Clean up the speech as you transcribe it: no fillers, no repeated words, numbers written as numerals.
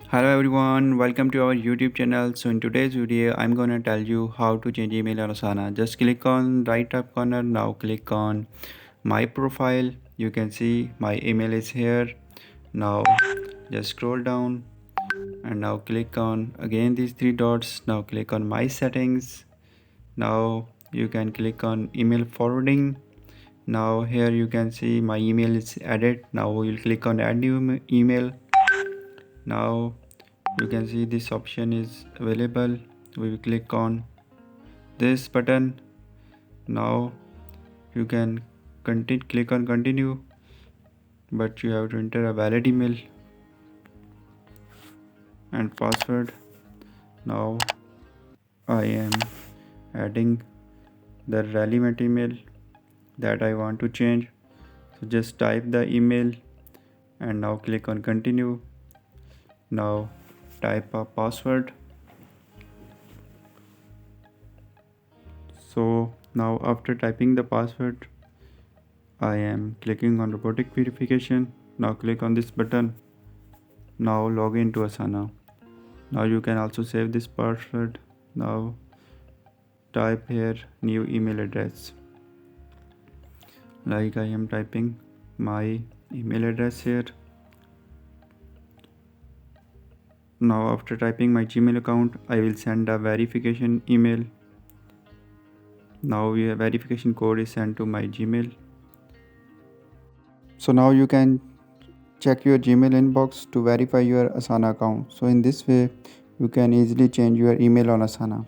Hello everyone, welcome to our YouTube channel. So in today's video, I'm gonna tell you how to change email on Asana. Just click on right top corner. Now click on my profile. You can see my email is here. Now just scroll down and now click on again these three dots. Now click on my settings. Now you can click on email forwarding. Now here you can see my email is added. Now we'll click on add new email. Now you can see this option is available. We will click on this button. Now you can click on continue, but you have to enter a valid email and password. Now I am adding the relevant email that I want to change. So just type the email and now click on continue. Now type a password. So now after typing the password, I am clicking on robotic verification. Now click on this button. Now log into Asana. Now you can also save this password. Now type here new email address. Like I am typing my email address here. Now after typing my Gmail account, I will send a verification email. Now your verification code is sent to my Gmail. So now you can check your Gmail inbox to verify your Asana account. So in this way, you can easily change your email on Asana.